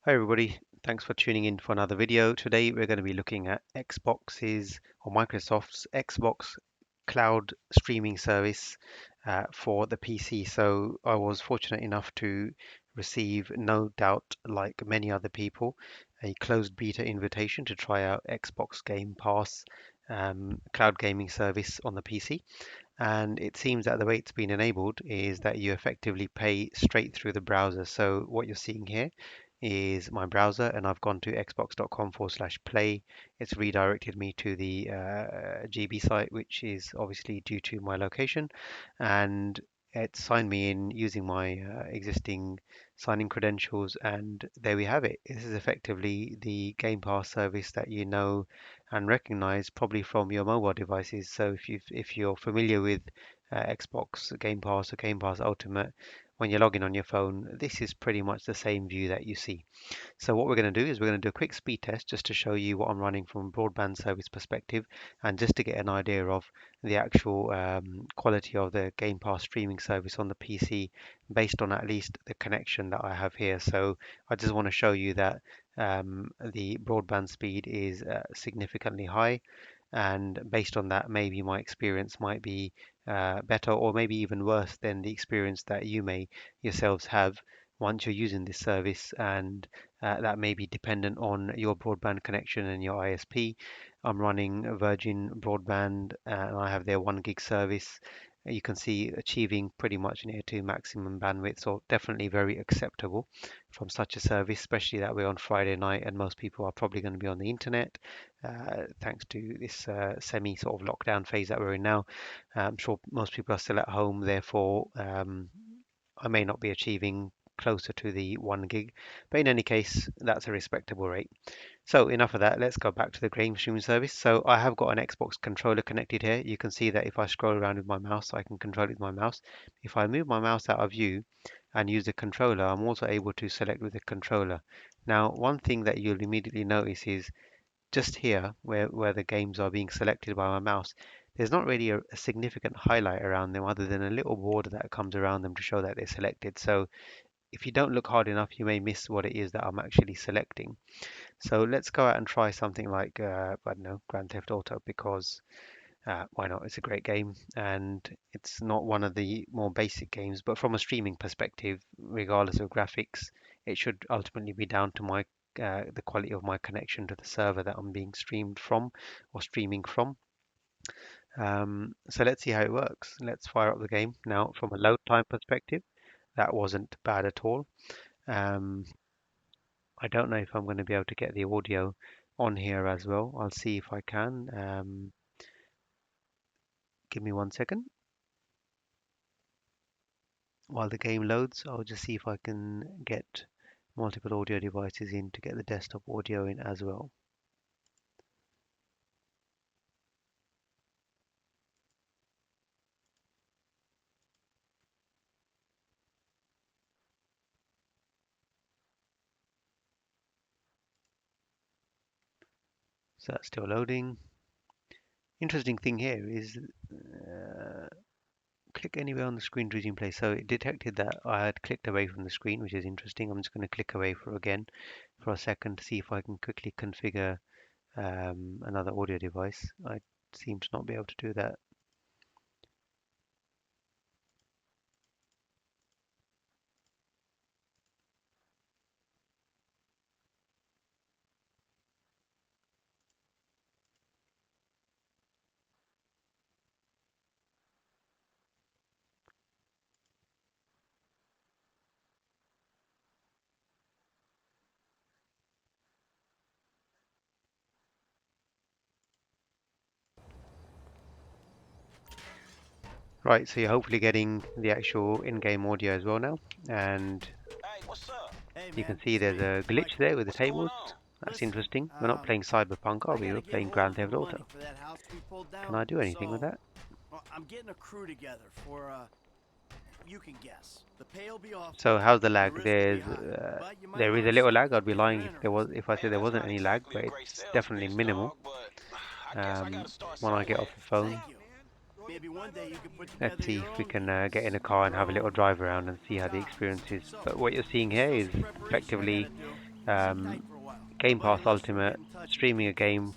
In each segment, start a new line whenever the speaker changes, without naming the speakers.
Hi everybody, thanks for tuning in for another video. Today we're going to be looking at Xbox's or Microsoft's Xbox cloud streaming service for the PC. So I was fortunate enough to receive, no doubt like many other people, a closed beta invitation to try out Xbox Game Pass cloud gaming service on the PC. And it seems that the way it's been enabled is that you effectively pay straight through the browser. So what you're seeing here is my browser, and I've gone to xbox.com/play. It's redirected me to the GB site, which is obviously due to my location, and it signed me in using my existing signing credentials, and there we have it. This is effectively the Game Pass service that you know and recognize probably from your mobile devices. So if you're familiar with Xbox Game Pass or Game Pass Ultimate, when you're logging on your phone, this is pretty much the same view that you see. So what we're going to do is we're going to do a quick speed test just to show you what I'm running from a broadband service perspective, and just to get an idea of the actual quality of the Game Pass streaming service on the PC based on at least the connection that I have here. So I just want to show you that the broadband speed is significantly high, and based on that, maybe my experience might be better or maybe even worse than the experience that you may yourselves have once you're using this service, and that may be dependent on your broadband connection and your ISP. I'm running Virgin Broadband and I have their 1 gig service. You can see achieving pretty much near to maximum bandwidth, so definitely very acceptable from such a service, especially that we're on Friday night and most people are probably going to be on the internet, thanks to this semi sort of lockdown phase that we're in now. I'm sure most people are still at home, therefore I may not be achieving closer to the 1 gig, but in any case, that's a respectable rate. So enough of that. Let's go back to the game streaming service. So I have got an Xbox controller connected here. You can see that if I scroll around with my mouse, I can control it with my mouse. If I move my mouse out of view and use the controller, I'm also able to select with the controller. Now, one thing that you'll immediately notice is just here where the games are being selected by my mouse, there's not really a significant highlight around them other than a little border that comes around them to show that they're selected. So if you don't look hard enough, you may miss what it is that I'm actually selecting. So let's go out and try something like, I don't know, Grand Theft Auto, because why not? It's a great game, and it's not one of the more basic games, but from a streaming perspective, regardless of graphics, it should ultimately be down to my the quality of my connection to the server that I'm being streamed from or streaming from. So let's see how it works. Let's fire up the game. Now, from a load time perspective, that wasn't bad at all. Um, I don't know if I'm going to be able to get the audio on here as well. I'll see if I can. Give me 1 second. While the game loads, I'll just see if I can get multiple audio devices in to get the desktop audio in as well. So that's still loading. Interesting thing here is click anywhere on the screen to resume play. So it detected that I had clicked away from the screen, which is interesting. I'm just going to click away for a second to see if I can quickly configure another audio device. I seem to not be able to do that. Right, so you're hopefully getting the actual in-game audio as well now, and
Hey, what's up? Hey
you can
man,
see
it's
there's
me,
a glitch
Michael.
there with the
What's going
tables.
on?
That's
Listen,
interesting. We're not playing Cyberpunk, are
I
we? We're
gotta get
playing
hold
Grand
of the
Theft
money
Auto.
for that house we pulled
Can
down.
I do anything with
So,
that?
I'm getting a crew together for, you can guess. The pay will be awful,
So how's the
the
lag?
risk will be high, but you might
There is a
learn
little lag.
something
I'd be
if you're
lying
interested.
if I said
Man,
there
that's
wasn't
not
any lag,
exactly
but
a great
it's
sales
definitely
pitch,
minimal.
dog, but I guess I gotta start
When I get
somewhere.
off the phone,
Thank you. Maybe one day you can put
let's
together
see
your
if we
own
can get in
piece.
a car and have a
Bro,
little drive around and see how the
Tom.
experience is.
So,
But what you're seeing here
still
is
some preparation I
effectively
gotta do. Sit tight for a while.
Game
Buddy
Pass
Lester will
Ultimate,
get in touch and give
streaming
you
a game,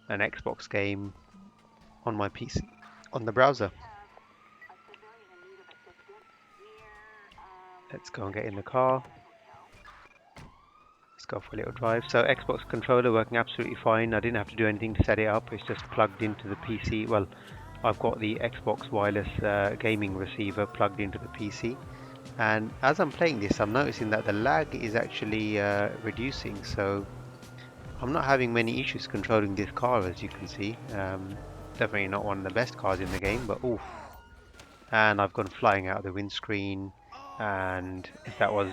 an Xbox game on my PC, on the browser. Let's go and get in the car. Let's go for a little drive. So Xbox controller working absolutely fine. I didn't have to do anything to set it up. It's just plugged into the PC. Well, I've got the Xbox wireless gaming receiver plugged into the PC. And as I'm playing this, I'm noticing that the lag is actually reducing. So I'm not having many issues controlling this car, as you can see. Definitely not one of the best cars in the game, but oof. And I've gone flying out of the windscreen. And if that was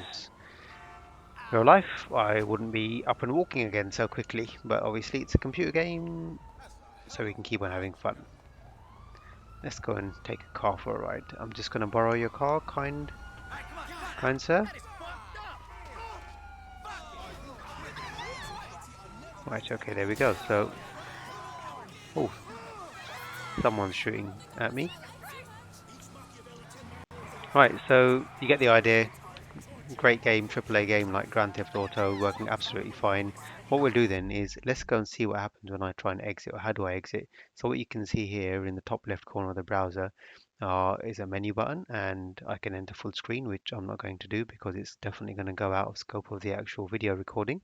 real life, I wouldn't be up and walking again so quickly. But obviously, it's a computer game, so we can keep on having fun. Let's go and take a car for a ride. I'm just going to borrow your car, kind sir. Right, okay, there we go. So, oh, someone's shooting at me. Right, so you get the idea. Great game, AAA game like Grand Theft Auto, working absolutely fine. What we'll do then is let's go and see what happens when I try and exit, or how do I exit. So what you can see here in the top left corner of the browser is a menu button, and I can enter full screen, which I'm not going to do because it's definitely going to go out of scope of the actual video recording.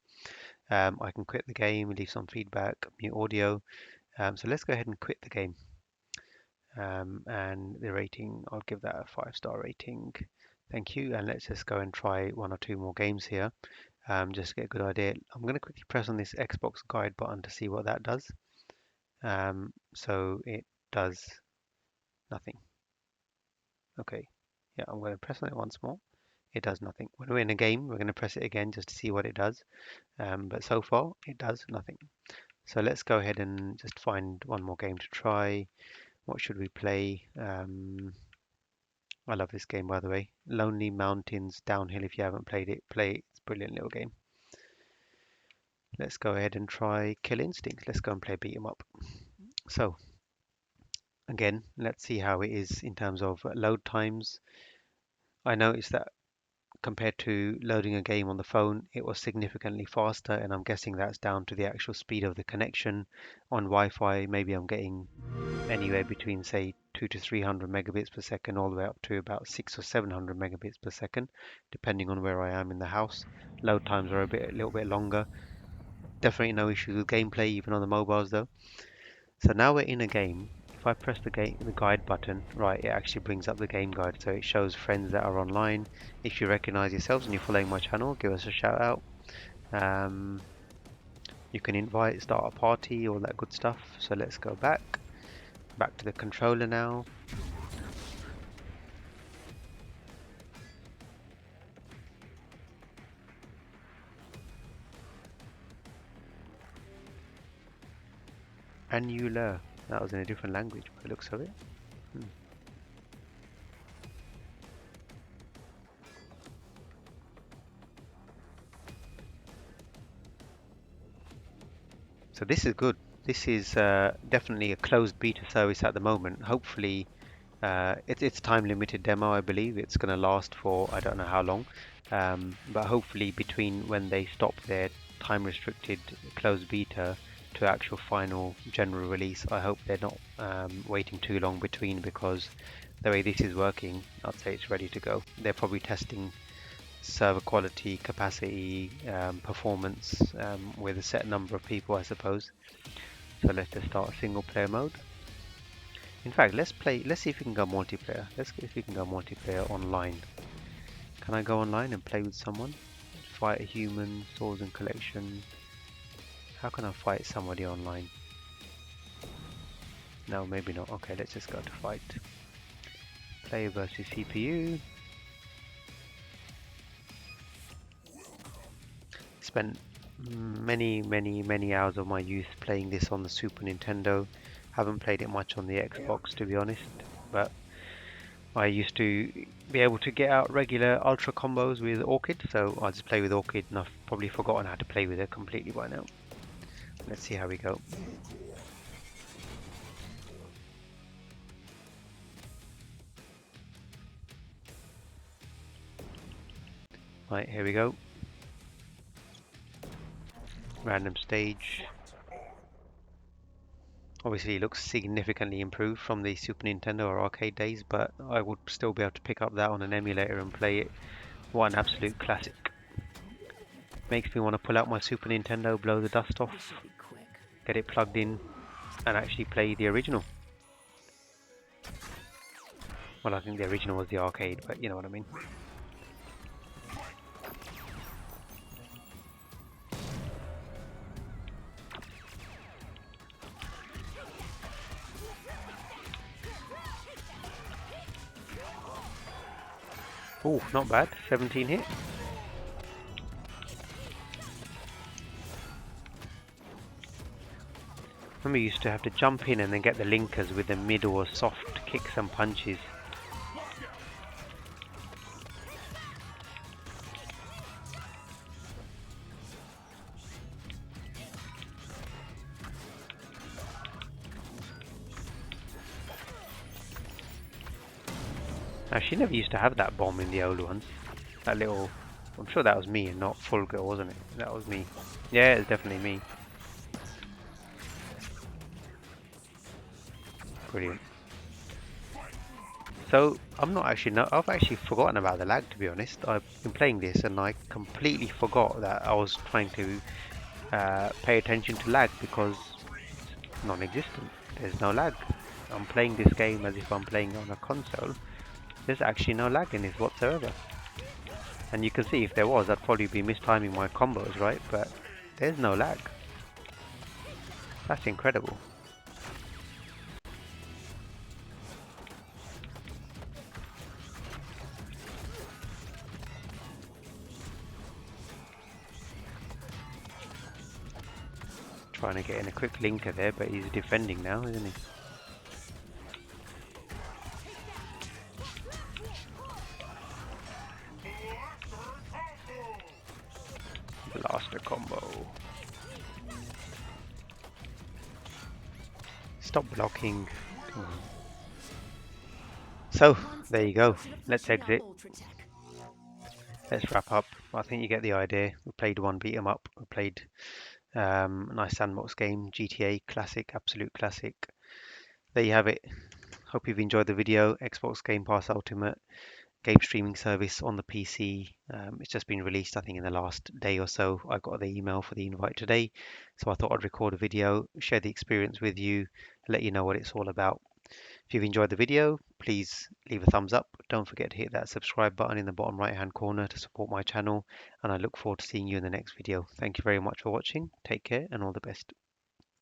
I can quit the game, leave some feedback, mute audio. So let's go ahead and quit the game. And the rating, I'll give that a 5-star rating. Thank you. And let's just go and try one or two more games here, just to get a good idea. I'm going to quickly press on this Xbox guide button to see what that does. So it does nothing. Okay. Yeah, I'm going to press on it once more. It does nothing. When we're in a game, we're going to press it again just to see what it does. But so far, it does nothing. So let's go ahead and just find one more game to try. What should we play? I love this game, by the way. Lonely Mountains Downhill. If you haven't played it, play it. It's a brilliant little game. Let's go ahead and try Kill Instinct. Let's go and play Beat 'em Up. So, again, let's see how it is in terms of load times. I noticed that compared to loading a game on the phone, it was significantly faster, and I'm guessing that's down to the actual speed of the connection. On Wi-Fi, maybe I'm getting anywhere between, say, 2 to 300 megabits per second, all the way up to about 6 or 700 megabits per second, depending on where I am in the house. Load times are a little bit longer. Definitely no issues with gameplay, even on the mobiles though. So now we're in a game. If I press the guide button, right, it actually brings up the game guide. So it shows friends that are online. If you recognize yourselves and you're following my channel, give us a shout out. Um, you can invite, start a party, all that good stuff. So let's go back to the controller now. Annular. That was in a different language by the looks of it. Hmm. So this is good. This is definitely a closed beta service at the moment. Hopefully, it's time limited demo, I believe. It's going to last for I don't know how long, but hopefully between when they stop their time restricted closed beta to actual final general release, I hope they're not waiting too long between, because the way this is working, I'd say it's ready to go. They're probably testing server quality, capacity, performance with a set number of people, I suppose. So let's just start a single player mode. In fact, let's see if we can go multiplayer. Let's see if we can go multiplayer online. Can I go online and play with someone? Fight a human, swords and collection. How can I fight somebody online? No, maybe not. Okay, let's just go to fight. Player versus CPU. Spent many hours of my youth playing this on the Super Nintendo. Haven't played it much on the Xbox, to be honest, but I used to be able to get out regular ultra combos with Orchid, so I just play with Orchid, and I've probably forgotten how to play with it completely by now. Let's see how we go. Right, here we go. Random stage. Obviously, it looks significantly improved from the Super Nintendo or arcade days, but I would still be able to pick up that on an emulator and play it. What an absolute classic. Makes me want to pull out my Super Nintendo, blow the dust off, get it plugged in, and actually play the original. Well, I think the original was the arcade, but you know what I mean. Oh, not bad. 17 hit. Remember, you used to have to jump in and then get the linkers with the mid or soft kicks and punches. Now, she never used to have that bomb in the old ones. That little... I'm sure that was me and not Full Girl, wasn't it? That was me. Yeah, it's definitely me. Brilliant. So, I'm not actually... No, I've actually forgotten about the lag, to be honest. I've been playing this and I completely forgot that I was trying to pay attention to lag because it's non-existent. There's no lag. I'm playing this game as if I'm playing on a console. There's actually no lag in this whatsoever. And you can see if there was, I'd probably be mistiming my combos, right? But there's no lag. That's incredible. Trying to get in a quick linker there, but he's defending now, isn't he? Blaster combo. Stop blocking. Come on. So, there you go. Let's exit. Let's wrap up. I think you get the idea. We played one beat 'em up. We played a nice sandbox game, GTA classic, absolute classic. There you have it. Hope you've enjoyed the video. Xbox Game Pass Ultimate game streaming service on the PC. It's just been released, I think, in the last day or so. I got the email for the invite today, so I thought I'd record a video, share the experience with you, let you know what it's all about. If you've enjoyed the video, please leave a thumbs up. Don't forget to hit that subscribe button in the bottom right hand corner to support my channel, and I look forward to seeing you in the next video. Thank you very much for watching. Take care and all the best.